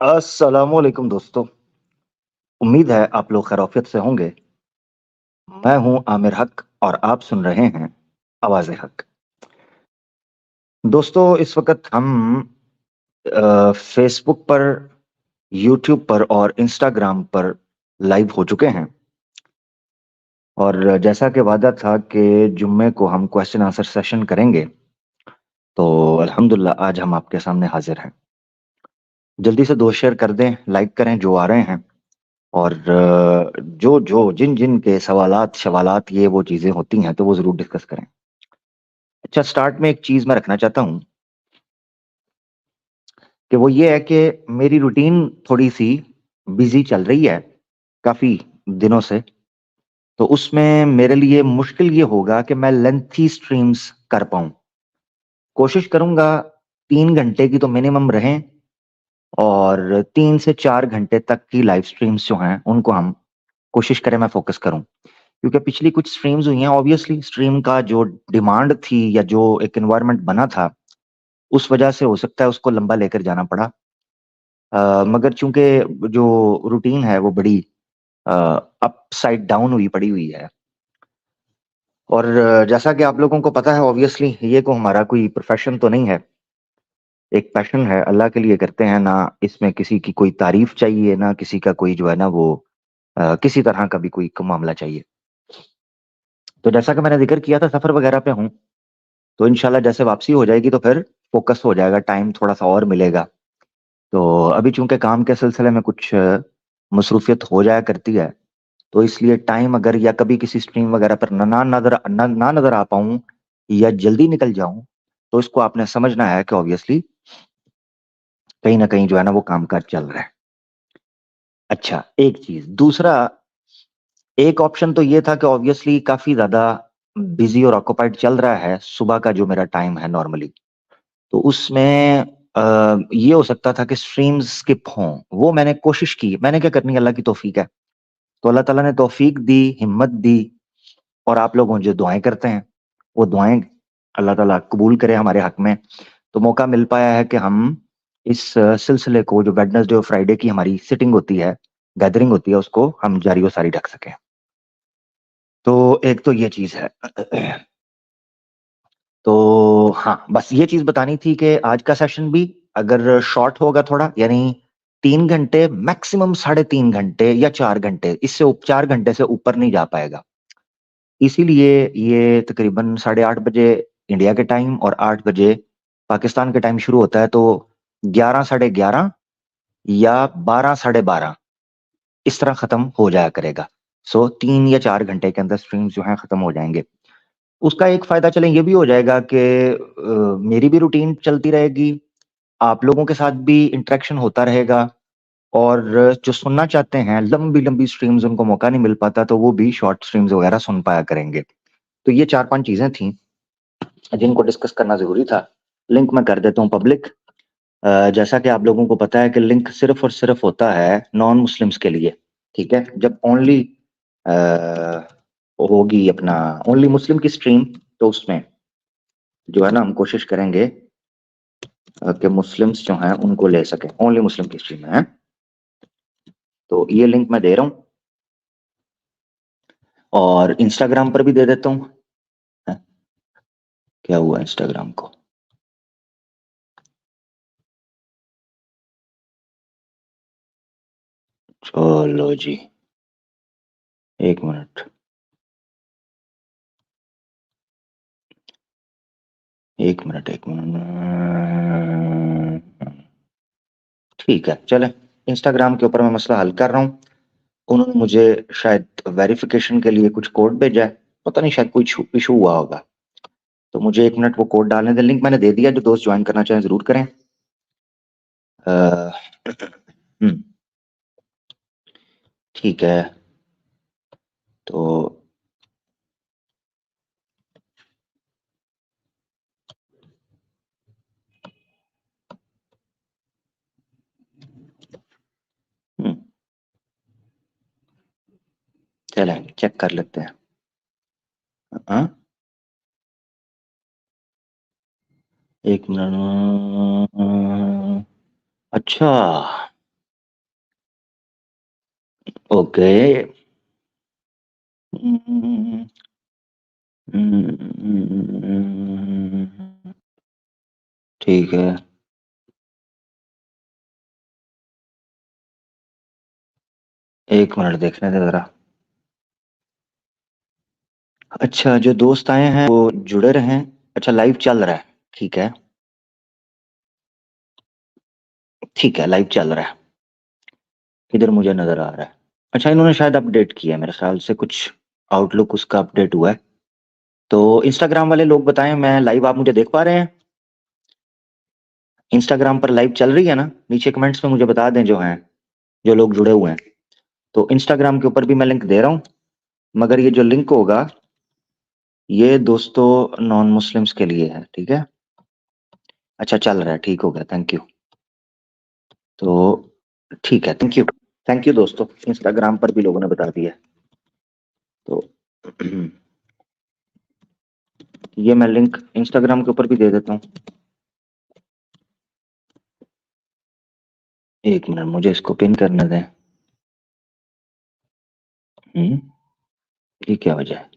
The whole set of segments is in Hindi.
अस्सलामुअलैकुम दोस्तों। उम्मीद है आप लोग खैरियत से होंगे। मैं हूँ आमिर हक और आप सुन रहे हैं आवाज़े हक। दोस्तों इस वक़्त हम फ़ेसबुक पर, यूट्यूब पर और इंस्टाग्राम पर लाइव हो चुके हैं और जैसा कि वादा था कि जुम्मे को हम क्वेश्चन आंसर सेशन करेंगे, तो अल्हम्दुलिल्लाह आज हम आपके सामने हाज़िर हैं। जल्दी से दोस्त शेयर कर दें, लाइक करें जो आ रहे हैं और जो जिन-जिन के सवालात ये वो चीज़ें होती हैं, तो वो ज़रूर डिस्कस करें। अच्छा, स्टार्ट में एक चीज़ मैं रखना चाहता हूँ कि वो ये है कि मेरी रूटीन थोड़ी-सी बिज़ी चल रही है, काफ़ी दिनों से। तो उसमें मेरे लिए मुश्किल ये होगा कि मैं लेंथी स्ट्रीम्स कर पाऊँ। कोशिश करूँगा 3 घंटे की तो मिनिमम रहें और 3 से 4 घंटे तक की लाइव स्ट्रीम्स जो हैं, उनको हम कोशिश करें मैं फ़ोकस करूँ। क्योंकि पिछली कुछ स्ट्रीम्स हुई हैं, ऑब्वियसली स्ट्रीम का जो डिमांड थी या जो एक एनवायरनमेंट बना था, उस वजह से हो सकता है उसको लंबा लेकर जाना पड़ा। मगर चूँकि जो रूटीन है वो बड़ी अ, अपसाइड डाउन हुई पड़ी हुई है और जैसा कि आप लोगों को पता है ऑब्वियसली ये को हमारा कोई प्रोफ़ेशन तो नहीं है, एक पैशन है, अल्लाह के लिए करते हैं, ना इसमें किसी की कोई तारीफ़ चाहिए, ना किसी का कोई जो है ना वो किसी तरह का भी कोई मामला चाहिए। तो जैसा कि मैंने ज़िक्र किया था सफ़र वग़ैरह पे हूँ, तो इंशाल्लाह जैसे वापसी हो जाएगी तो फिर फ़ोकस हो जाएगा, टाइम थोड़ा-सा और मिलेगा। तो अभी चूँकि काम के सिलसिले में कुछ मसरूफ़ियत हो जाया करती है, तो इसलिए टाइम अगर या कभी किसी स्ट्रीम वग़ैरह पर ना नज़र आ पाऊँ या जल्दी निकल जाऊँ, तो इसको आपने समझना है कि ऑब्वियसली कहीं न कहीं जो है ना वो काम-काज चल रहा है। अच्छा, एक चीज़। दूसरा, एक ऑप्शन तो ये था कि ऑब्वियसली काफ़ी ज़्यादा बिज़ी और ऑक्यूपाइड चल रहा है, सुबह का जो मेरा टाइम है नॉर्मली। तो उसमें ये हो सकता था कि स्ट्रीम्स स्किप हों, वो मैंने कोशिश की, मैंने क्या करनी है अल्लाह की तौफ़ीक है। तो अल्लाह ताला ने तौफ़ीक दी, हिम्मत दी और आप लोग जो दुआएँ करते हैं, वो दुआएँ अल्लाह ताला कबूल करे हमारे हक़ में। तो मौका मिल पाया है कि हम इस सिलसिले को जो वेडनेसडे और फ्राइडे की हमारी सिटिंग होती है, गैदरिंग होती है, उसको हम जारी व सारी रख सकें। तो एक तो ये चीज़ है। तो हाँ, बस ये चीज़ बतानी थी कि आज का सेशन भी अगर शॉर्ट होगा थोड़ा यानी 3 घंटे मैक्सिमम साढ़े 3 घंटे या 4 घंटे, इससे 4 घंटे से ऊपर नहीं जा पाएगा। इसीलिए ये तकरीबन साढ़े 8 बजे इंडिया के टाइम और 8 बजे पाकिस्तान के टाइम शुरू होता है, तो 11 साढ़े 11 या 12 साढ़े 12 इस तरह खत्म हो जाया करेगा। सो 3 या 4 घंटे के अंदर स्ट्रीम्स जो हैं खत्म हो जाएँगे। उसका एक फ़ायदा चलें ये भी हो जाएगा कि मेरी भी रूटीन चलती रहेगी, आप लोगों के साथ भी इंटरेक्शन होता रहेगा और जो सुनना चाहते हैं लंबी-लंबी स्ट्रीम्स उनको मौका नहीं मिल पाता, तो वो भी शॉर्ट स्ट्रीम्स वगैरह सुन पाया करेंगे। तो ये 4-5 चीज़ें थी, जिनको डिस्कस करना ज़रूरी था। लिंक मैं कर देता हूँ पब्लिक। जैसा कि आप लोगों को पता है कि लिंक सिर्फ़ और सिर्फ़ होता है नॉन मुस्लिम्स के लिए, ठीक है? जब ओनली अ, होगी अपना ओनली मुस्लिम की स्ट्रीम, तो उसमें जो है ना हम कोशिश करेंगे कि मुस्लिम्स जो हैं उनको ले सकें, ओनली मुस्लिम की स्ट्रीम में, हैं? तो ये लिंक मैं दे रहा हूँ और इंस्टाग्राम पर भी दे देता हूँ। हैं? क्या हुआ इंस्टाग्राम को? चलो जी, 1 मिनट, 1 मिनट, 1 मिनट। ठीक है, चलें। इंस्टाग्राम के ऊपर मैं मसला हल कर रहा हूँ। उन्होंने मुझे शायद वेरिफ़िकेशन के लिए कुछ कोड भेजा है, पता नहीं शायद कोई इश्यू हुआ होगा। तो मुझे 1 मिनट वो कोड डालने दें, लिंक मैंने दे दिया, जो दोस्त जॉइन करना चाहें ज़रूर करें। अ, हुँ, ठीक है, तो हुँ, चलें चेक कर लेते हैं। हाँ, 1 मिनट अच्छा, ओके। ठीक है। एक मिनट देखने दे जरा। अच्छा, जो दोस्त आए हैं वो जुड़े रहे। अच्छा, लाइव चल रहा है। ठीक है, ठीक है, लाइव चल रहा है। इधर मुझे नजर आ रहा है। अच्छा, इन्होंने शायद अपडेट किया है, मेरे ख्याल से कुछ आउटलुक उसका अपडेट हुआ है। तो इंस्टाग्राम वाले लोग बताएं, मैं लाइव, आप मुझे देख पा रहे हैं? इंस्टाग्राम पर लाइव चल रही है ना? नीचे कमेंट्स में मुझे बता दें जो हैं, जो लोग जुड़े हुए हैं। तो इंस्टाग्राम के ऊपर भी मैं लिंक दे रहा हूँ, मगर ये जो लिंक होगा ये दोस्तों नॉन मुस्लिम्स के लिए है। ठीक है, अच्छा चल रहा है, ठीक हो गया, थैंक यू। तो ठीक है, थैंक यू। थैंक यू दोस्तों, इंस्टाग्राम पर भी लोगों ने बता दिया। तो ये मैं लिंक इंस्टाग्राम के ऊपर भी दे देता हूँ। एक मिनट, मुझे इसको पिन करने दें। ये क्या वजह है,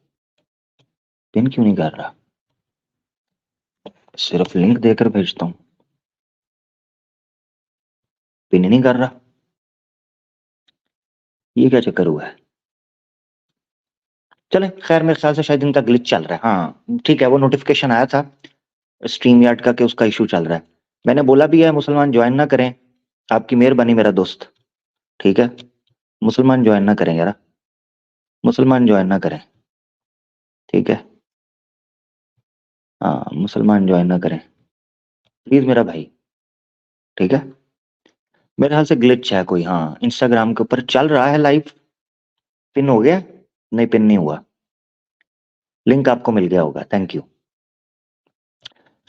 पिन क्यों नहीं कर रहा? सिर्फ लिंक देकर भेजता हूँ, पिन ही नहीं कर रहा। ये क्या चक्कर हुआ है? चले, खैर मेरे ख्याल से शायद इनका ग्लिच चल रहा है। हाँ ठीक है, वो नोटिफिकेशन आया था स्ट्रीम यार्ड का कि उसका इशू चल रहा है। मैंने बोला भी है मुसलमान ज्वाइन ना करें, आपकी मेहरबानी मेरा दोस्त। ठीक है, मुसलमान ज्वाइन ना करें यार, मुसलमान ज्वाइन ना करें। ठीक है, हाँ मुसलमान ज्वाइन ना करें प्लीज मेरा भाई। ठीक है, मेरे ख्याल से ग्लिच है कोई। हाँ, इंस्टाग्राम के ऊपर चल रहा है लाइव। पिन हो गया? नहीं, पिन नहीं हुआ। लिंक आपको मिल गया होगा, थैंक यू।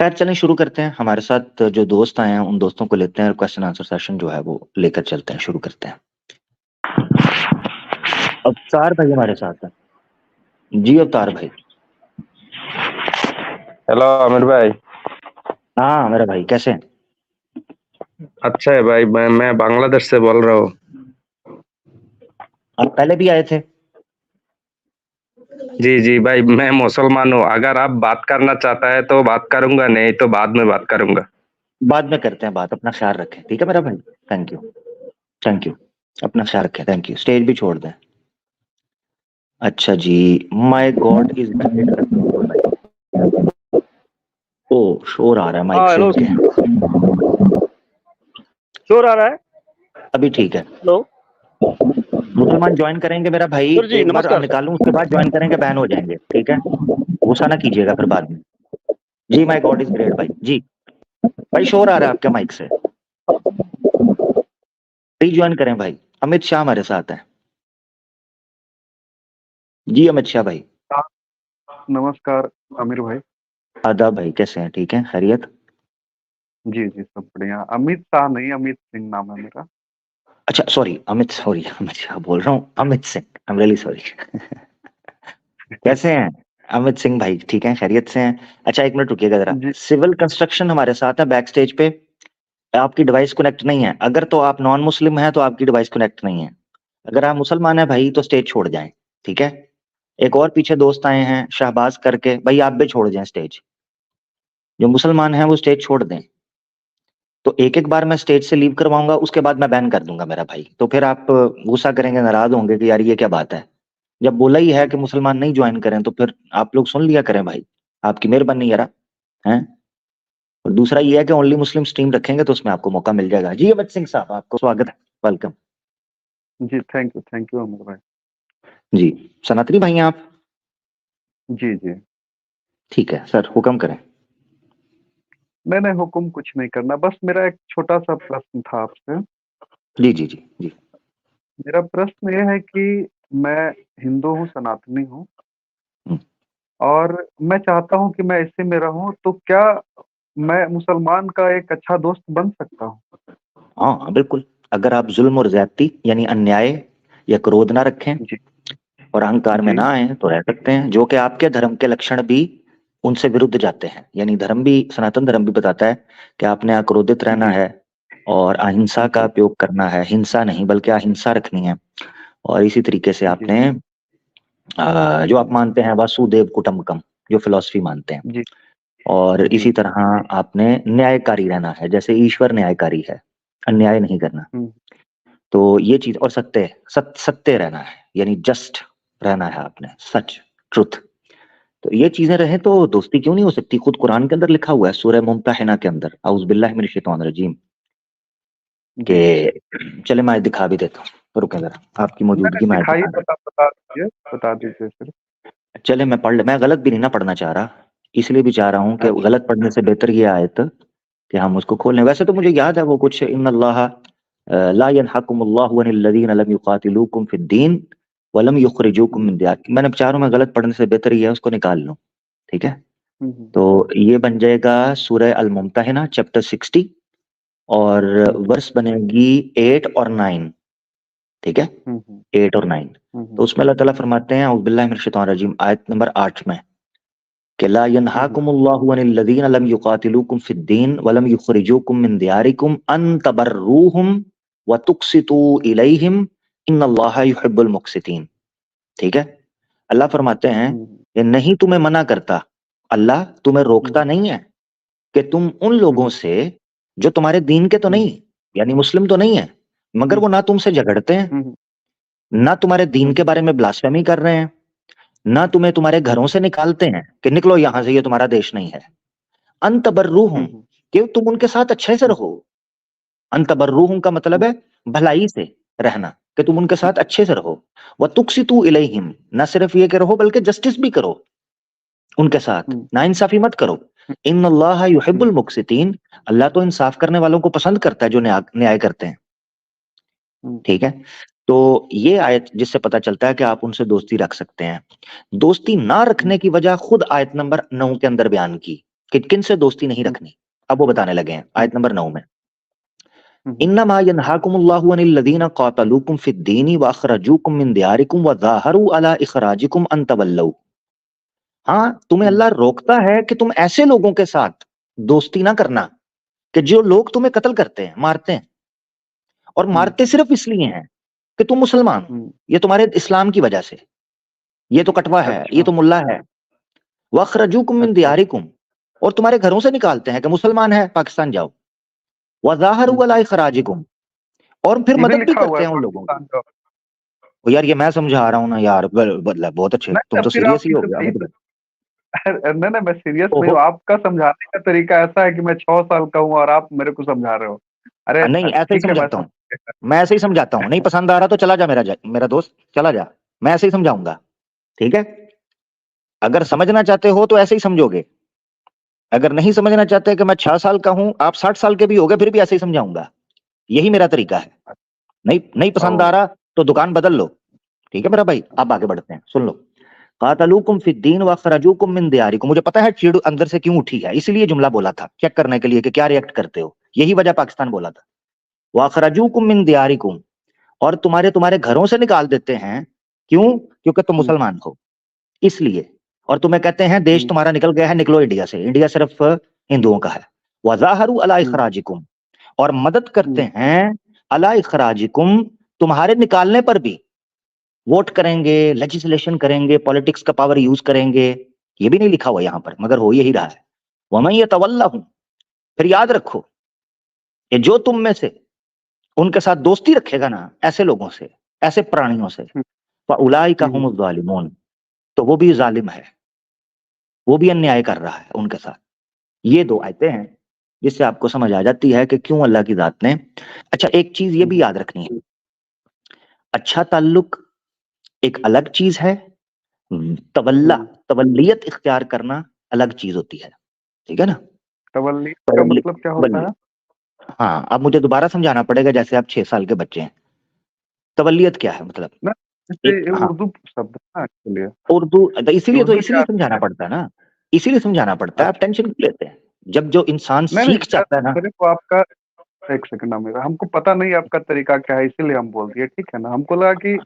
खैर चलें, शुरू करते हैं। हमारे साथ जो दोस्त आए हैं उन दोस्तों को लेते हैं, क्वेश्चन आंसर सेशन जो है वो लेकर चलते हैं, शुरू करते हैं। अवतार भाई हमारे साथ है। जी अवतार भाई। हेलो आमिर भाई। हाँ मेरा भाई, कैसे हैं? अच्छा है भाई, मैं बांग्लादेश से बोल रहा हूँ। आप पहले भी आए थे? जी जी भाई, मैं मुसलमान हूँ। अगर आप बात करना चाहता है तो बात करूंगा, नहीं तो बाद में बात करूंगा। बाद में करते हैं बात, अपना ख्याल रखें, ठीक है मेरा भाई। Thank you, thank you. अपना ख्याल रखें, थैंक यू। स्टेज भी छोड़ दें। अच्छा जी, माय गॉड इज ग्रेट। ओ, शोर आ रहा है माइक हाँ से हेलो, इनके। शोर आ रहा है। अभी ठीक है। हेलो मुसलमान ज्वाइन करेंगे मेरा भाई, सर जी, एक बार नमस्कार सर। निकालूं उसके बाद ज्वाइन करेंगे, बैन हो जाएंगे, ठीक है? गुस्सा ना कीजिएगा फिर बाद में। जी माय गॉड इज ग्रेट भाई जी। भाई शोर आ रहा है आपके माइक से, रीज्वाइन करें भाई। अमित शाह हमारे साथ है। जी अमित शाह भाई। नमस्कार आमिर भाई। आदाब भाई, कैसे हैं? ठीक है, खैरियत? जी जी, सब बढ़िया। अमित शाह नहीं, अमित सिंह नाम है मेरा। अच्छा सॉरी अमित, सॉरी अमित शाह बोल रहा हूँ, Amit Singh, I am really sorry. कैसे हैं अमित सिंह भाई? ठीक है, खैरियत से हैं? अच्छा एक मिनट रुकिएगा जरा। जी सिविल कंस्ट्रक्शन हमारे साथ है बैक स्टेज पे। आपकी डिवाइस कनेक्ट नहीं है, अगर तो आप नॉन मुस्लिम हैं तो आपकी डिवाइस कनेक्ट नहीं है। अगर आप मुसलमान हैं भाई तो स्टेज छोड़ जाएं, ठीक है? एक और पीछे दोस्त आए हैं शहबाज करके, भाई आप भी छोड़ जाएं स्टेज। जो मुसलमान हैं वो स्टेज छोड़ दें। तो एक एक बार मैं स्टेज से लीव करवाऊंगा, उसके बाद मैं बैन कर दूंगा मेरा भाई। तो फिर आप गुस्सा करेंगे, नाराज होंगे कि यार ये क्या बात है। जब बोला ही है कि मुसलमान नहीं ज्वाइन करें तो फिर आप लोग सुन लिया करें भाई, आपकी मेहरबानी यार। हैं? और दूसरा ये है कि ओनली मुस्लिम स्ट्रीम रखेंगे तो उसमें आपको मौका मिल जाएगा। जी अमित सिंह साहब, आपको स्वागत है, वेलकम। जी, थैंक यू आमिर भाई। जी, सनातनी भाई हैं आप? जी जी, ठीक है सर, हुक्म करें। मैंने हुक्म कुछ नहीं करना, बस मेरा एक छोटा सा प्रश्न था आपसे। जी जी जी जी। मेरा प्रश्न ये है कि मैं हिंदू हूँ, सनातनी हूँ, हम्म, और मैं चाहता हूँ कि मैं इसी में रहूँ, तो क्या मैं मुसलमान का एक अच्छा दोस्त बन सकता हूँ? हाँ हाँ, बिल्कुल। अगर आप जुल्म और ज्यादती यानी अन्याय या क्रोध ना रखें जी और अहंकार में जी ना आए तो रह सकते हैं, जो कि आपके धर्म के लक्षण भी उनसे विरुद्ध जाते हैं। यानी धर्म भी, सनातन धर्म भी बताता है कि आपने अक्रोधित रहना जी है और अहिंसा का जी उपयोग करना है, हिंसा नहीं बल्कि अहिंसा रखनी है। और इसी तरीके से जी, आपने जो आप मानते हैं वासुदेव कुटुंबकम, जो फिलॉसफी मानते हैं, जी, और जी। इसी तरह आपने न्यायकारी रहना है, जैसे ईश्वर न्यायकारी है, अन्याय नहीं करना। हुँ, तो ये चीज, और सत्य रहना है, यानी जस्ट रहना है आपने, सच, ट्रुथ। तो ये चीजें रहे तो दोस्ती क्यों नहीं हो सकती? खुद कुरान के अंदर लिखा हुआ है सूरह मुम्तहिना के अंदर, औज़ु बिल्लाहि मिनश शैतानिर रजीम, जी। के चले मैं दिखा भी देता हूँ, रुके जरा, आपकी मैंने मौजूदगी में आयत दिखाई दिखा देता बता दीजिए फिर। हूँ। चले मैं पढ़ ले, मैं गलत भी नहीं ना पढ़ना चाह रहा, इसलिए भी चाह रहा हूँ कि अच्छा, गलत पढ़ने से बेहतर ये आयत कि हम उसको खोल लें। वैसे तो मुझे याद है वो कुछ, इन्नल्लाह ला यनहकुमुल्लाहु अनिल लज़ीना लम युक़ातिलूकुम फ़िद्दीन व लम युख़रिजूकुम हुँ, मिन दियारिकुम। मैंने चाह रहा हूँ मैं गलत पढ़ने से बेहतर ये है उसको निकाल लूँ, ठीक है? हुँ, हुँ, तो ये बन जाएगा सूरह अल मुम्तहिना चैप्टर 60 और हुँ, वर्स बनेगी 8 और 9, ठीक है? हुँ, हुँ, 8 और 9। हुँ, तो हुँ, उसमें अल्लाह ताला फरमाते हैं, औज़ु बिल्लाहि मिनश शैतानिर रजीम, आयत नंबर 8 में, कि ला हुँ, हुँ, यनहाकुमुल्लाहु अनिल लज़ीना लम युक़ातिलूकुम फ़िद्दीन व लम युख़रिजूकुम मिन दियारिकुम अन तबर्रूहुम व तुक़सितू इलैहिम इन्नल्लाहा युहिब्बुल मुक़सितीन। ठीक है? अल्लाह फरमाते हैं हुँ, कि नहीं तुम्हें मना करता, अल्लाह तुम्हें हुँ, रोकता नहीं है कि तुम उन लोगों हुँ, से जो तुम्हारे दीन के तो हुँ, नहीं, यानी मुस्लिम तो नहीं है, मगर हुँ, वो ना तुमसे झगड़ते हैं, हुँ, ना तुम्हारे हुँ, दीन के हुँ, बारे में ब्लास्फेमी कर रहे हैं, ना तुम्हें तुम्हारे हुँ, घरों से निकालते हैं कि निकलो यहां से, ये तुम्हारा देश नहीं है। अनतबर्रूहुम, हुँ, हुँ, कि तुम उनके साथ अच्छे से हुँ, रहो। अनतबर्रूहुम का मतलब है भलाई से रहना, कि तुम उनके साथ अच्छे से रहो। व तुक़सितू इलैहिम, ना सिर्फ ये कि रहो बल्कि जस्टिस भी करो उनके साथ, हुँ, नाइंसाफी मत करो। इन्नल्लाहा हुँ, युहिब्बुल मुक़सितीन, अल्लाह तो इंसाफ करने वालों को पसंद करता है जो न्याय करते हैं। हुँ, ठीक है? तो ये आयत जिससे पता चलता है कि आप उनसे दोस्ती रख सकते हैं। दोस्ती ना हुँ, रखने की वजह खुद आयत नंबर 9 के अंदर बयान की कि किन से दोस्ती नहीं हुँ, रखनी। अब वो बताने लगे हैं हुँ, आयत नंबर 9 में, हुँ, हुँ, इन्नमा यनहाकुमुल्लाहु अनिल लज़ीना क़ातलूकुम फ़िद्दीनि व अख़रजूकुम मिन दियारिकुम व ज़ाहरू अला इख़राजिकुम अन तवल्लऊ। हाँ, तुम्हें हुँ, अल्लाह रोकता है कि तुम ऐसे लोगों के साथ दोस्ती ना करना कि जो लोग तुम्हें कत्ल करते हैं, मारते हैं, और हुँ, मारते सिर्फ इसलिए हैं कि तुम मुसलमान हो, हुँ, ये तुम्हारे इस्लाम की वजह से। ये तो कटवा है, ये अच्छा, तो मुल्ला है। व अख़रजूकुम मिन अच्छा, दियारिकुम, और तुम्हारे घरों से निकालते हैं कि मुसलमान है, पाकिस्तान जाओ। व ज़ाहरू हुँ, अला इख़राजिकुम, और फिर सीधे मदद भी लिखा हुआ करते है हैं उन लोगों की। पाकिस्तान का। ओ यार, ये मैं समझा रहा हूँ ना यार, बहुत अच्छे, नहीं, तुम नहीं, तो फिर आप सीरियस ही हो इसे गया सही मतलब। नहीं, नहीं, मैं सीरियस नहीं ओहो! हूँ, आपका समझाने का तरीका ऐसा है कि मैं 6 साल का हूँ और आप मेरे को समझा रहे हो। अरे नहीं, ऐसे ही ठीक है, मैं समझाता समझ हूँ। गया। मैं ऐसे ही समझाता हूँ, नहीं पसंद आ रहा तो चला जा मेरा दोस्त, चला जा। मैं ऐसे ही समझाऊँगा, ठीक है? अगर समझना चाहते हो तो ऐसे ही समझोगे। अगर नहीं समझना चाहते कि मैं 6 साल का हूँ, आप 60 साल के भी हो गए, फिर भी ऐसे ही समझाऊँगा। यही मेरा तरीका है। नहीं नहीं पसंद आ ओह! रहा तो दुकान बदल लो, ठीक है मेरा भाई? अब आगे बढ़ते हैं, सुन लो। क़ातलूकुम फ़िद्दीन व अख़रजूकुम मिन दियारिकुम, मुझे पता है चिढ़ अंदर से क्यों उठी है, इसलिए जुमला बोला था, चेक करने के लिए कि क्या रिएक्ट करते हो। यही वजह पाकिस्तान बोला था। व अख़रजूकुम मिन दियारिकुम, और तुम्हारे घरों से निकाल देते हैं, क्यों? क्योंकि तुम हुँ, मुसलमान हो, इसलिए। और तुम्हें कहते हैं देश हुँ, तुम्हारा निकल गया है, निकलो इंडिया से, इंडिया सिर्फ हिंदुओं का है। व ज़ाहरू अला हुँ, इख़राजिकुम, और मदद करते हुँ, हैं अला इख़राजिकुम, तुम्हारे निकालने पर भी। वोट करेंगे, लेजिस्लेशन करेंगे, पॉलिटिक्स का पावर यूज़ करेंगे। ये भी नहीं लिखा हुआ यहाँ पर, मगर हो यही रहा है। वमन यतवल्लहुम, फिर याद रखो कि जो तुम में से उनके साथ दोस्ती रखेगा ना, ऐसे लोगों से, ऐसे प्राणियों से, हुँ, फ़उलाइका हुँ, हुँ, हुमुज़ ज़ालिमून, तो वो भी ज़ालिम है, वो भी अन्याय कर रहा है उनके साथ। ये 2 आयतें हैं, जिससे आपको समझ आ जाती है कि क्यों अल्लाह की ज़ात ने। अच्छा, एक चीज़ ये भी हुँ, याद रखनी है, अच्छा ताल्लुक एक अलग चीज़ है, तवल्ला, हुँ। तवल्लियत इख्तियार करना अलग चीज़ होती है, ठीक है ना? तवल्ली का तवल्ली मतलब क्या होता तवल्ली, है? हाँ, अब मुझे दोबारा समझाना पड़ेगा, जैसे आप 6 साल के बच्चे हैं। तवल्लियत क्या है मतलब? ना, जैसे एक, ये हाँ, उर्दू शब्द है ना एक्चुअली। उर्दू, इसीलिए तो उर्दू इसीलिए क्या समझाना है? पड़ता है ना, इसीलिए समझाना पड़ता है, आप अच्छा, टेंशन क्यों लेते हैं? जब जो इंसान नहीं, नहीं, सीख जाता है ना। मेरे को आपका 1 सेकंड ना, मेरा हमको पता नहीं आपका तरीका क्या है, इसीलिए हम बोल दिए, ठीक है ना? हमको लगा कि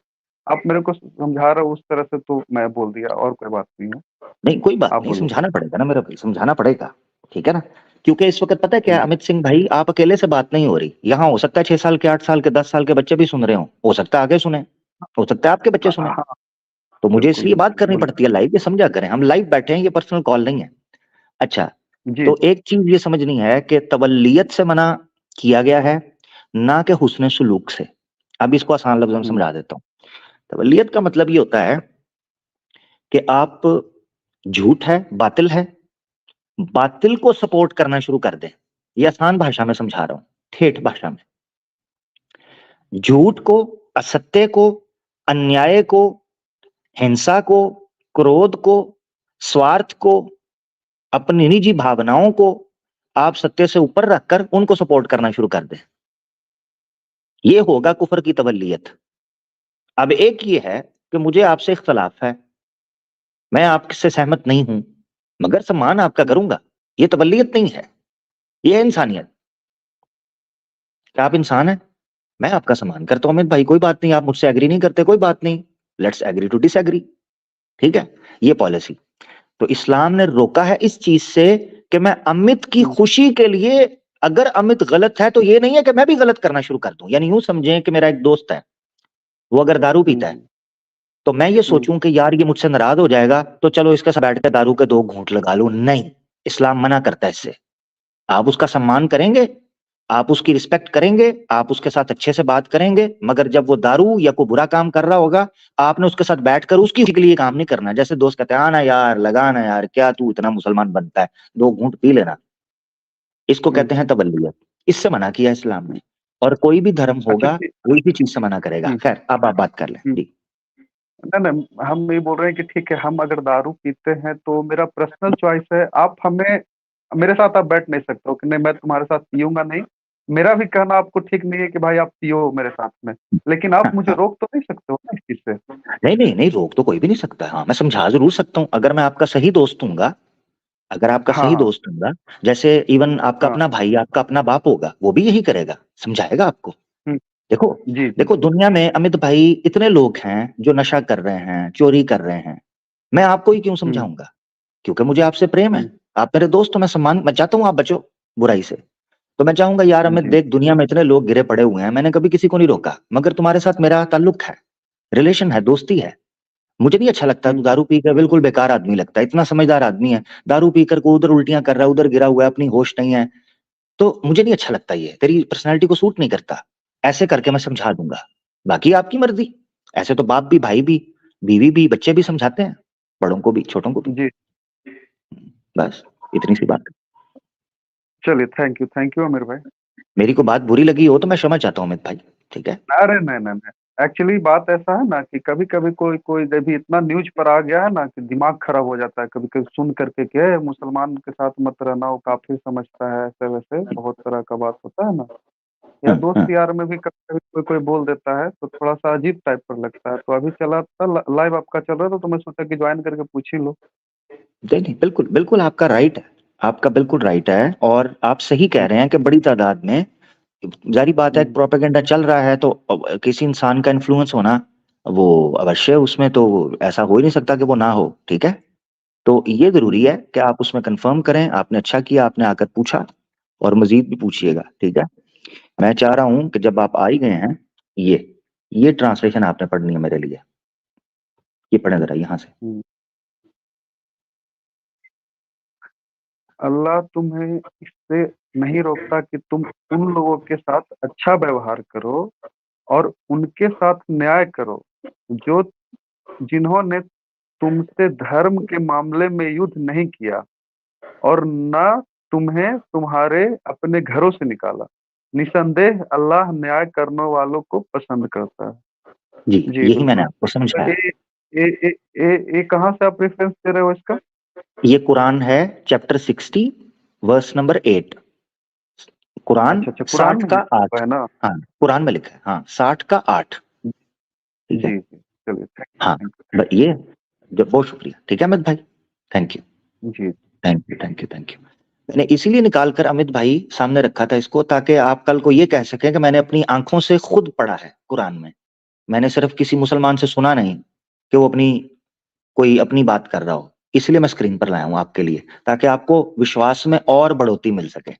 आप मेरे को समझा रहे हो उस तरह से, तो मैं बोल दिया, और कोई बात नहीं है। नहीं, कोई बात आप नहीं, बोलिए। समझाना पड़ेगा ना मेरा भाई, समझाना पड़ेगा, ठीक है ना? क्योंकि इस वक़्त पता है क्या है, हुँ, अमित सिंह भाई, आप अकेले से बात नहीं हो रही। यहाँ हो सकता है 6 साल के, 8 साल के, 10 साल के बच्चे भी सुन रहे हों, हो सकता है आगे सुनें। हो सकता है आपके बच्चे सुने। हाँ, तो मुझे बिल्कुल, इसलिए बात बिल्कुल, करनी बोलिए। पड़ती है लाइव, ये समझा करें, हम लाइव बैठे हैं, ये पर्सनल कॉल नहीं है। अच्छा, जी, तो एक चीज ये समझनी है कि तवल्लियत से मना किया गया है, ना कि हुस्न सुलूक से। अब इसको आसान लफ्जों में हुँ, समझा देता हूँ। तवल्लियत का मतलब ये होता है कि आप, झूठ है, बातिल को सपोर्ट करना शुरू कर दें। ये आसान भाषा में समझा रहा हूं, ठेठ भाषा में। झूठ को, असत्य को, अन्याय को, हिंसा को, क्रोध को, स्वार्थ को, अपनी निजी भावनाओं को आप सत्य से ऊपर रखकर उनको सपोर्ट करना शुरू कर दें। ये होगा कुफर की तवल्लियत। अब एक ये है कि मुझे आपसे इख्तलाफ है, मैं आपसे सहमत नहीं हूं, मगर सम्मान आपका हुँ, करूंगा। ये तवल्लियत नहीं है, ये है इंसानियत। क्या आप इंसान हैं? मैं आपका सम्मान करता हूं अमित भाई, कोई बात नहीं। आप मुझसे एग्री नहीं करते, कोई बात नहीं, लेट्स एग्री टू डिसएग्री। ठीक है, ये पॉलिसी। तो इस्लाम ने रोका है इस चीज से कि मैं अमित की हुँ, खुशी के लिए, अगर अमित गलत है तो ये नहीं है कि मैं भी गलत करना शुरू कर दूं। यानी यूं समझें कि मेरा एक दोस्त है, वो अगर दारू पीता है, हुँ, तो मैं ये हुँ, सोचूं कि यार ये मुझसे नाराज हो जाएगा, तो चलो इसके साथ बैठ के दारू के 2 घूंट लगा लूं। नहीं, इस्लाम मना करता है इससे। आप उसका सम्मान करेंगे, आप उसकी रिस्पेक्ट करेंगे, आप उसके साथ अच्छे से बात करेंगे, मगर जब वो दारू या कोई बुरा काम कर रहा होगा, आपने उसके साथ बैठकर उसकी खुशी के लिए काम नहीं करना। जैसे दोस्त कहते हैं, आना यार, लगाना यार, क्या तू इतना मुसलमान बनता है, 2 घूंट पी लेना। इसको हुँ। कहते हैं तबल्लियत। इससे मना किया इस्लाम ने, और कोई भी धर्म अच्छा होगा ठीक। कोई भी चीज से मना करेगा। हुँ, खैर, अब आप बात कर लें हुँ। जी। नहीं, नहीं, हम ये बोल रहे हैं कि ठीक है, हम अगर दारू पीते हैं तो मेरा पर्सनल चॉइस है, आप हमें मेरे साथ आप बैठ नहीं सकते हो कि नहीं मैं तुम्हारे साथ पीऊँगा नहीं। मेरा भी कहना आपको ठीक नहीं है कि भाई आप पियो मेरे साथ में, लेकिन आप हाँ, मुझे हाँ। रोक तो नहीं सकते हो ना इस चीज़ से। नहीं नहीं नहीं, रोक तो कोई भी नहीं सकता। हाँ, मैं समझा जरूर सकता हूँ, अगर मैं आपका सही दोस्त हूंगा, अगर आपका हाँ, सही हाँ, दोस्त होगा, जैसे इवन आपका हाँ। अपना भाई, आपका अपना बाप होगा, वो भी यही करेगा, समझाएगा आपको। हुँ, देखो, जी, जी। देखो दुनिया में अमित भाई इतने लोग हैं जो नशा कर रहे हैं, चोरी कर रहे हैं। मैं आपको ही क्यों हुँ, समझाऊंगा? क्योंकि मुझे आपसे प्रेम है। हुँ, आप मेरे दोस्त हो, मैं सम्मान, मैं चाहता हूँ आप बचो बुराई से। तो मैं चाहूंगा यार अमित, जी। देख दुनिया में इतने लोग गिरे पड़े हुए हैं, मैंने कभी किसी को नहीं रोका, मगर तुम्हारे साथ मेरा ताल्लुक है, रिलेशन है, दोस्ती है। मुझे नहीं अच्छा लगता तू हुँ, दारू पी कर, बिल्कुल बेकार आदमी लगता है, इतना समझदार आदमी है, दारू पीकर को उधर उल्टियां कर रहा है, उधर गिरा हुआ है, अपनी होश नहीं है। तो मुझे नहीं अच्छा लगता, ये तेरी पर्सनैलिटी को सूट नहीं करता। ऐसे करके मैं समझा दूंगा, बाकी आपकी मर्जी। ऐसे तो बाप भी, भाई भी, बीवी भी, बच्चे भी समझाते हैं, बड़ों को भी, छोटों को भी। जी। बस इतनी सी बात। चलिए, थैंक यू आमिर भाई। मेरी को बात बुरी लगी हो तो मैं क्षमा चाहता हूँ अमित भाई। ठीक है। अरे नहीं, नहीं, नहीं। एक्चुअली बात ऐसा है ना कि कभी-कभी कोई कोई अभी इतना न्यूज़ पर आ गया है ना कि दिमाग खराब हो जाता है कभी-कभी सुन कर के कि मुसलमान के साथ मत रहना, वो काफ़िर समझता है, ऐसे-वैसे बहुत तरह का बात होता है ना। या हाँ, दोस्त हाँ। यार में भी कभी-कभी कोई-कोई बोल देता है, तो थोड़ा-सा अजीब टाइप का लगता है। तो अभी चला था लाइव आपका चल रहा था, तो मैं सोचा कि जॉइन करके पूछ ही लो। नहीं नहीं, बिल्कुल बिल्कुल आपका राइट है, आपका बिल्कुल राइट है, और आप सही कह हुँ, रहे हैं कि बड़ी तादाद में, जारी बात है, हुँ, प्रोपेगेंडा चल रहा है, तो किसी इंसान का इन्फ्लुएंस होना वो अवश्य है उसमें, तो ऐसा हो ही नहीं सकता कि वो ना हो। ठीक है, तो ये जरूरी हुँ, है कि आप उसमें कंफर्म करें। आपने अच्छा किया, आपने आकर पूछा, और मजीद भी पूछिएगा। ठीक है, मैं चाह रहा हूं कि जब आप आ ही गए हैं, ये ये ट्रांसलेशन आपने पढ़नी है मेरे लिए। ये पढ़े जरा यहाँ से। हुँ। अल्लाह तुम्हें इससे नहीं रोकता कि तुम उन लोगों के साथ अच्छा व्यवहार करो और उनके साथ न्याय करो, जो जिन्होंने तुमसे धर्म के मामले में युद्ध नहीं किया और न तुम्हें तुम्हारे अपने घरों से निकाला। निसंदेह अल्लाह न्याय करने वालों को पसंद करता है। जी, जी, यही मैंने बिल्कुल। आपको तो समझाया। ये कहाँ से आप रेफ़रेंस दे रहे हो इसका? ये कुरान है, चैप्टर 60, वर्स नंबर 8। कुरान अच्छा, अच्छा, कुरान 60 में का लिखा हुआ 8। है ना? हाँ, कुरान में लिखा है, हाँ, 60 का 8। ठीक है। जी, जी। चलिए, हाँ, थैंक ये बहुत शुक्रिया। ठीक है अमित भाई, थैंक यू, यू। जी। Thank you, thank you, thank you. मैंने इसीलिए निकाल कर अमित भाई सामने रखा था इसको, ताकि आप कल को ये कह सकें कि मैंने अपनी आंखों से खुद पढ़ा है कुरान में। मैंने सिर्फ किसी मुसलमान से सुना नहीं कि वो अपनी कोई अपनी बात कर रहा हो। इसलिए मैं स्क्रीन पर लाया हूँ आपके लिए, ताकि आपको विश्वास में और बढ़ोतरी मिल सके।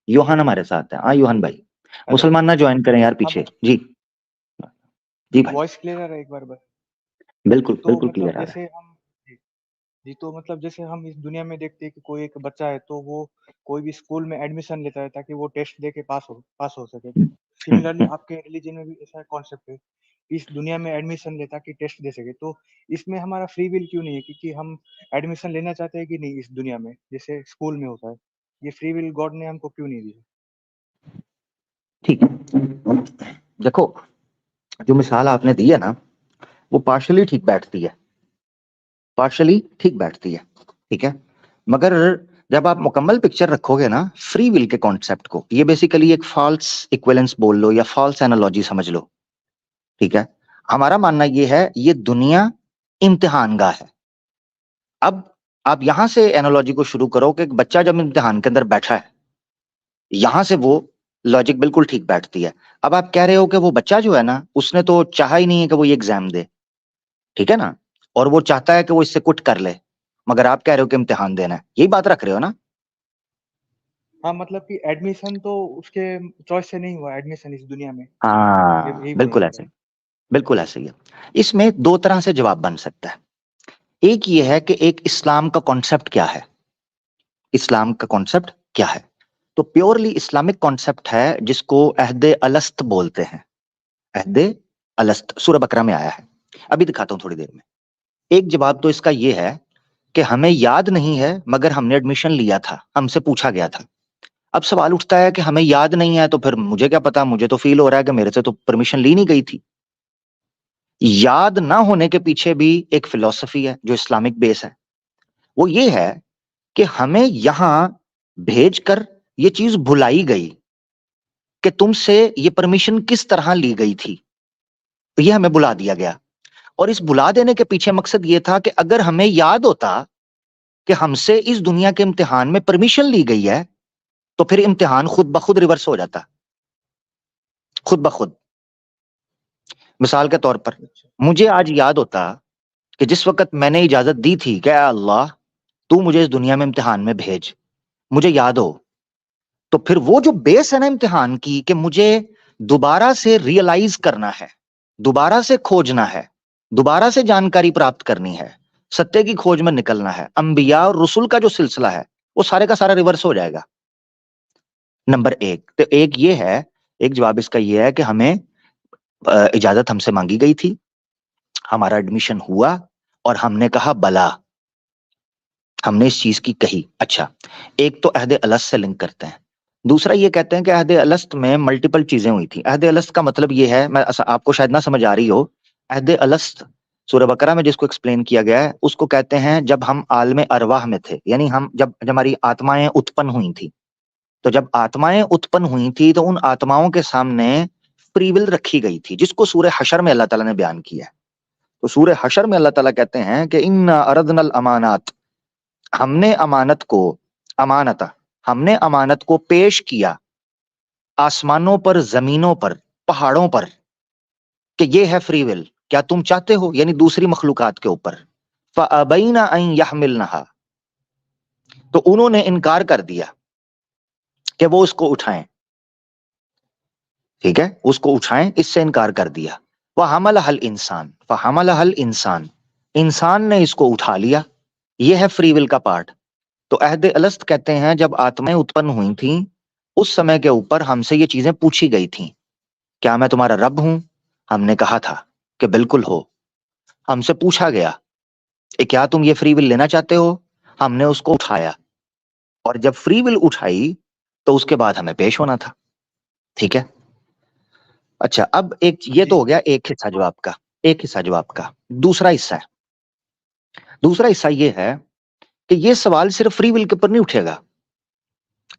योहान हमारे साथ है, हाँ योहान भाई। अरे! मुसलमान ना ज्वाइन करें यार हाँ, पीछे जी। जी भाई, वॉइस क्लियर आ रहा है एक बार बस? बिल्कुल तो बिल्कुल मतलब क्लियर आ रहा जैसे हम जी, जी, तो मतलब जैसे हम इस दुनिया में देखते हैं कि कोई एक बच्चा है तो वो कोई भी स्कूल में एडमिशन लेता है ताकि वो टेस्ट दे के पास हो सके। तो सिमिलरली है। आपके रिलीजन में भी ऐसा कॉन्सेप्ट है, इस दुनिया में एडमिशन ले ताकि टेस्ट दे सके। तो इसमें हमारा फ्री विल क्यों नहीं है कि हम एडमिशन लेना चाहते हैं कि नहीं इस दुनिया में, जैसे स्कूल में होता है? ये फ्री विल गॉड ने हमको क्यों नहीं दी है? ठीक है, देखो जो मिसाल आपने दी है ना, वो पार्शली ठीक बैठती है, पार्शली ठीक बैठती है, ठीक है। मगर जब आप मुकम्मल पिक्चर रखोगे ना फ्री विल के कॉन्सेप्ट को, ये बेसिकली एक फॉल्स इक्विवेलेंस बोल लो या फॉल्स एनालॉजी समझ लो, ठीक है। हमारा मानना ये है ये दुनिया इम्तिहान गाह है। अब आप यहां से एनालॉजी को शुरू करो कि एक बच्चा जब इम्तिहान के अंदर बैठा है, यहां से वो लॉजिक बिल्कुल ठीक बैठती है। अब आप कह रहे हो कि वो बच्चा जो है ना, उसने तो चाहा ही नहीं है कि वो ये एग्जाम दे, ठीक है ना, और वो चाहता है कि वो इससे कुछ कर ले, मगर आप कह रहे हो कि इम्तिहान देना है, यही बात रख रहे हो ना? हाँ, मतलब कि एडमिशन तो उसके चॉइस से नहीं हुआ एडमिशन इस दुनिया में, हाँ, यही बोलना बिल्कुल चाह ऐसे रहे ही, हैं। बिल्कुल ऐसे ही है। इसमें दो तरह से जवाब बन सकता है। एक ये है कि एक इस्लाम का कॉन्सेप्ट क्या है, इस्लाम का कॉन्सेप्ट क्या है। तो प्योरली इस्लामिक कॉन्सेप्ट है जिसको अहदे अलस्त बोलते हैं। अहदे अलस्त सूरह बकरा में आया है, अभी दिखाता हूं थोड़ी देर में। एक जवाब तो इसका ये है कि हमें याद नहीं है मगर हमने एडमिशन लिया था, हमसे पूछा गया था। अब सवाल उठता है कि हमें याद नहीं है तो फिर मुझे क्या पता, मुझे तो फील हो रहा है कि मेरे से तो परमिशन ली नहीं गई थी। याद ना होने के पीछे भी एक फिलॉसफी है जो इस्लामिक बेस है। वो ये है कि हमें यहां भेजकर ये चीज भुलाई गई कि तुमसे ये परमिशन किस तरह ली गई थी, तो ये हमें बुला दिया गया। और इस बुला देने के पीछे मकसद ये था कि अगर हमें याद होता कि हमसे इस दुनिया के इम्तिहान में परमिशन ली गई है, तो फिर इम्तिहान खुद ब खुद रिवर्स हो जाता, खुद ब खुद। मिसाल के तौर पर अच्छा। मुझे आज याद होता कि जिस वक्त मैंने इजाजत दी थी कि "ऐ अल्लाह तू मुझे इस दुनिया में इम्तिहान में भेज", मुझे याद हो, तो फिर वो जो बेस है ना इम्तिहान की कि मुझे दोबारा से रियलाइज करना है, दोबारा से खोजना है, दोबारा से जानकारी प्राप्त करनी है, सत्य की खोज में निकलना है, अंबिया और रसुल का जो सिलसिला है वो सारे का सारा रिवर्स हो जाएगा। नंबर एक तो एक ये है, एक जवाब इसका ये है कि हमें इजाजत हमसे मांगी गई थी, हमारा एडमिशन हुआ और हमने कहा बला, हमने इस चीज की कही। अच्छा, एक तो अहदे अलस्त से लिंक करते हैं। दूसरा ये कहते हैं कि अहदे अलस्त में मल्टीपल चीजें हुई थी। अहदे अलस्त का मतलब ये है, मैं आपको शायद ना समझ आ रही हो, अहदे अलस्त सूरह बकरा में जिसको एक्सप्लेन किया गया है उसको कहते हैं जब हम आलम अरवाह में थे, यानी हम जब हमारी आत्माएं उत्पन्न हुई थी, तो जब आत्माएं उत्पन्न हुई थी तो उन आत्माओं के सामने फ्री विल रखी गई थी, जिसको सूरह हशर में अल्लाह ताला ने बयान किया है। तो सूरह हशर में अल्लाह ताला कहते हैं कि इन्ना अरदनल अमानात, हमने अमानत को, अमानता, हमने अमानत को पेश किया आसमानों पर, जमीनों पर, पहाड़ों पर, कि ये है फ्री विल, क्या तुम चाहते हो, यानी दूसरी मखलूकात के ऊपर। फअबैना अन यहमिलनहा, तो उन्होंने इनकार कर दिया कि वो उसको उठाएं, ठीक है, उसको उठाएं, इससे इनकार कर दिया। वह हमल हल इंसान, फहमल हल इंसान, इंसान ने इसको उठा लिया। यह है फ्री विल का पार्ट। तो अहद अलस्त कहते हैं जब आत्माएं उत्पन्न हुई थीं उस समय के ऊपर हमसे ये चीजें पूछी गई थीं, क्या मैं तुम्हारा रब हूं? हमने कहा था कि बिल्कुल हो। हमसे पूछा गया कि क्या तुम ये फ्री विल लेना चाहते हो? हमने उसको उठाया, और जब फ्री विल उठाई तो उसके बाद हमें पेश होना था, ठीक है। अच्छा, अब एक ये तो जी, हो गया एक हिस्सा जवाब का, एक हिस्सा जवाब का। दूसरा हिस्सा है, दूसरा हिस्सा ये है कि ये सवाल सिर्फ फ्री विल के ऊपर नहीं उठेगा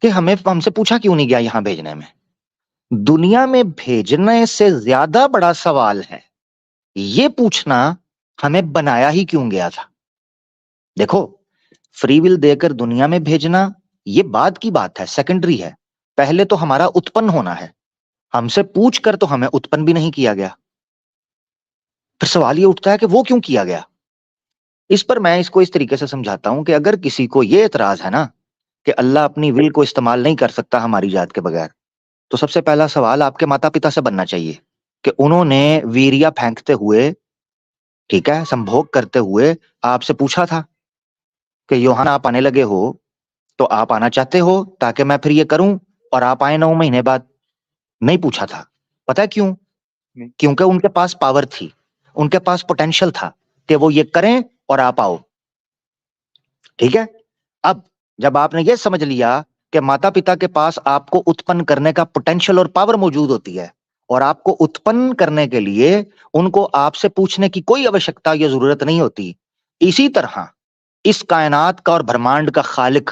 कि हमें हमसे पूछा क्यों नहीं गया यहां भेजने में। दुनिया में भेजने से ज्यादा बड़ा सवाल है ये पूछना हमें बनाया ही क्यों गया था। देखो, फ्री विल देकर दुनिया में भेजना ये बाद की बात है, सेकेंडरी है। पहले तो हमारा उत्पन्न होना है, हमसे पूछ कर तो हमें उत्पन्न भी नहीं किया गया। फिर सवाल ये उठता है कि वो क्यों किया गया। इस पर मैं इसको इस तरीके से समझाता हूं कि अगर किसी को ये एतराज है ना कि अल्लाह अपनी विल को इस्तेमाल नहीं कर सकता हमारी जात के बगैर, तो सबसे पहला सवाल आपके माता पिता से बनना चाहिए कि उन्होंने वीरिया फेंकते हुए, ठीक है, संभोग करते हुए आपसे पूछा था कि यूहन्ना आप आने लगे हो, तो आप आना चाहते हो ताकि मैं फिर ये करूं, और आप आए 9 महीने बाद? नहीं पूछा था। पता है क्यों? नहीं। क्योंकि उनके पास पावर थी, उनके पास पोटेंशियल था कि वो ये करें और आप आओ। ठीक है, अब जब आपने ये समझ लिया कि माता पिता के पास आपको उत्पन्न करने का पोटेंशियल और पावर मौजूद होती है, और आपको उत्पन्न करने के लिए उनको आपसे पूछने की कोई आवश्यकता या जरूरत नहीं होती, इसी तरह इस कायनात का और ब्रह्मांड का खालिक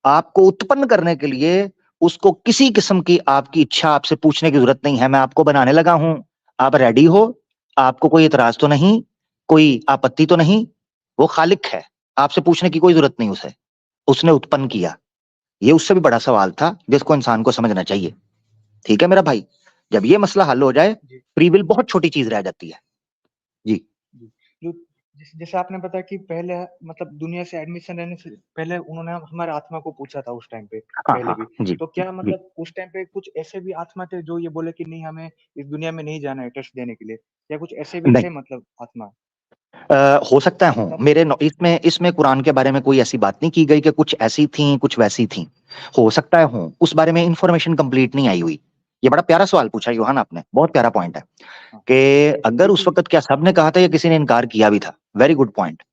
आपको उत्पन्न करने के लिए उसको किसी किस्म की आपकी इच्छा आपसे पूछने की जरूरत नहीं है। मैं आपको बनाने लगा हूं, आप रेडी हो? आपको कोई इतराज तो नहीं, कोई आपत्ति तो नहीं? वो खालिक है, आपसे पूछने की कोई जरूरत नहीं उसे, उसने उत्पन्न किया। ये उससे भी बड़ा सवाल था जिसको इंसान को समझना चाहिए। ठीक है मेरा भाई, जब ये मसला हल हो जाए, जी। फ्री विल बहुत छोटी चीज रह जाती है। जी जी। जो जैसे आपने बताया कि पहले मतलब दुनिया से एडमिशन लेने से पहले उन्होंने हमारे आत्मा को पूछा था उस टाइम पे हाँ पहले हाँ भी। जी तो क्या जी। मतलब उस टाइम पे कुछ ऐसे भी आत्मा थे जो ये बोले कि नहीं हमें इस दुनिया में नहीं जाना है टेस्ट देने के लिए, या कुछ ऐसे भी नहीं, थे मतलब आत्मा? हो सकता है हूँ, तब मेरे इसमें इसमें कुरान के बारे में कोई ऐसी बात नहीं की गई कि कुछ ऐसी थी कुछ वैसी थी। हो सकता है हूँ, उस बारे में इंफॉर्मेशन कंप्लीट नहीं आई हुई। ये बड़ा प्यारा सवाल पूछा यूहान आपने, बहुत प्यारा पॉइंट है हाँ, कि अगर उस क्योंकि वक्त क्या सबने कहा था या किसी ने इनकार किया भी था। वेरी गुड पॉइंट,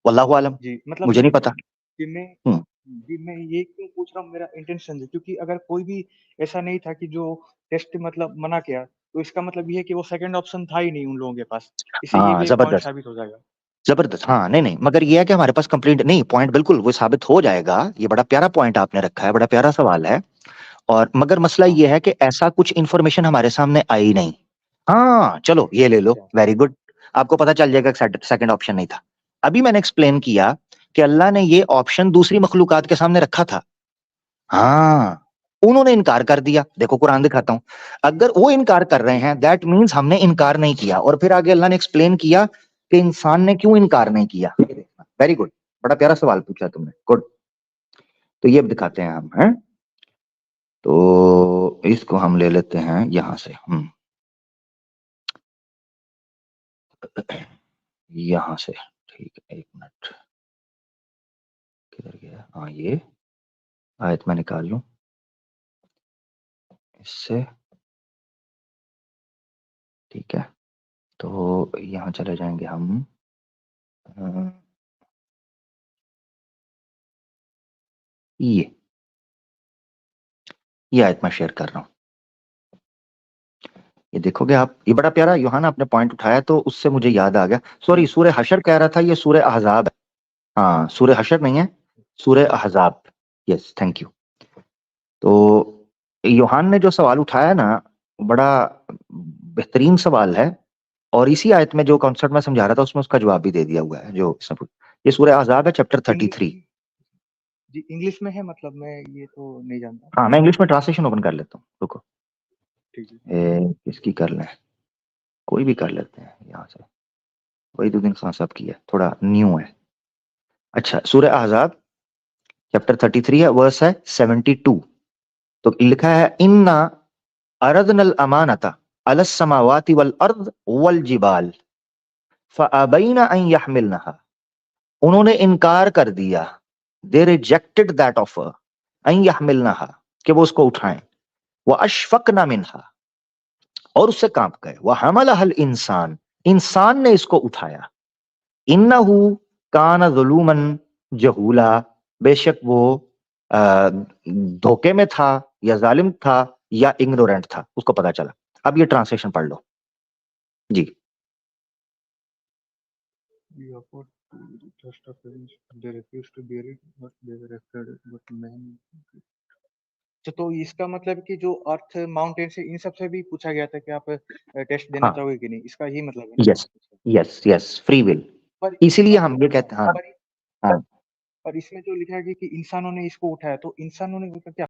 वल्लाहु आलम, जी, मतलब मुझे नहीं पता। कि मैं हम्म, जी, मैं ये क्यों पूछ रहा हूँ, मेरा इंटेंशन है क्योंकि अगर कोई भी ऐसा नहीं था कि जो टेस्ट मतलब मना किया, तो इसका मतलब ये है कि वो सेकंड ऑप्शन था ही नहीं उन लोगों के पास। इससे ये हाँ भी एक पॉइंट जबरदस्त, साबित हो जाएगा। जबरदस्त। हाँ नहीं नहीं, मगर ये है कि हमारे पास कंप्लीट नहीं, पॉइंट बिल्कुल वो साबित हो जाएगा। ये बड़ा प्यारा पॉइंट आपने रखा है, बड़ा प्यारा सवाल है। और मगर मसला हाँ, ये है कि ऐसा कुछ इंफॉर्मेशन हमारे सामने आई नहीं। हाँ चलो ये ले लो, अच्छा। वेरी गुड, आपको पता चल जाएगा सेकंड ऑप्शन नहीं था। अभी मैंने एक्सप्लेन किया कि अल्लाह ने ये ऑप्शन दूसरी मखलूकात के सामने रखा था। हाँ, उन्होंने इनकार कर दिया। देखो कुरान दिखाता हूं, अगर वो इनकार कर रहे हैं दैट मीन्स हमने इनकार नहीं किया। और फिर आगे अल्लाह ने एक्सप्लेन किया कि इंसान ने क्यों इनकार नहीं किया। वेरी गुड, बड़ा प्यारा सवाल पूछा तुमने, गुड। तो ये दिखाते हैं हम, हैं? तो इसको हम ले लेते हैं यहां से, यहां से। ठीक है, एक मिनट, किधर गया? हाँ, ये आयत मैं निकाल लूं इससे। ठीक है, तो यहाँ चले जाएंगे हम। अ, ये आयत मैं शेयर कर रहा हूँ, ये देखोगे आप। ये बड़ा प्यारा यूहाना आपने पॉइंट उठाया तो उससे मुझे याद आ गया। सॉरी, सूरह हशर कह रहा था, ये सूरह अहजाब है। हाँ, सूरह हशर नहीं है, सूरह अहजाब। Yes, thank you. तो यूहान ने जो सवाल उठाया ना, बड़ा बेहतरीन सवाल है। और इसी आयत में जो कॉन्सेप्ट मैं समझा रहा था उसमें उसका जवाब भी दे दिया हुआ है। जो ये सूरह अहजाब है, चैप्टर 33। जी, इंग्लिश में है मतलब मैं ये तो नहीं जानता। हाँ, मैं इंग्लिश में ट्रांसलेशन ओपन कर लेता हूँ, रुको। ठीक है। किसकी कर लें? कोई भी कर लेते हैं यहाँ से। वहीदुद्दीन खान साहब की है, थोड़ा न्यू है। अच्छा, सूरह अहजाब चैप्टर 33 है, वर्स है 72। तो लिखा है, इन्ना अरदनल अमानता अलस समावाति वल अर्द वल जिबाल फअबैना अन यहमिलनहा। उन्होंने इनकार कर दिया, दे रिजेक्टेड दैट ऑफर, अन यहमिलनहा, कि वो उसको उठाएं। व अशफकना मिनहा, और उससे कांप गए। वह हमलहल इंसान, इंसान ने इसको उठाया। इन्नहु कान ज़ुलूमन जहूला, बेशक वो धोखे में था या जालिम था या इग्नोरेंट था, उसको पता चला। अब ये ट्रांसलेशन पढ़ लो जी। You afford to the trust of parents, they refused to bear it, but they were afraid, but man. तो इसका मतलब कि जो अर्थ माउंटेन से इन सब से भी पूछा गया था कि आप टेस्ट देना हाँ, चाहोगे कि नहीं, इसका यही मतलब है ना? Yes yes yes, free will. पर इसीलिए पर हम ये कहते हैं। हाँ पर हाँ, पर इसमें जो लिखा है कि इंसानों ने इसको उठाया, तो इंसानों ने मतलब क्या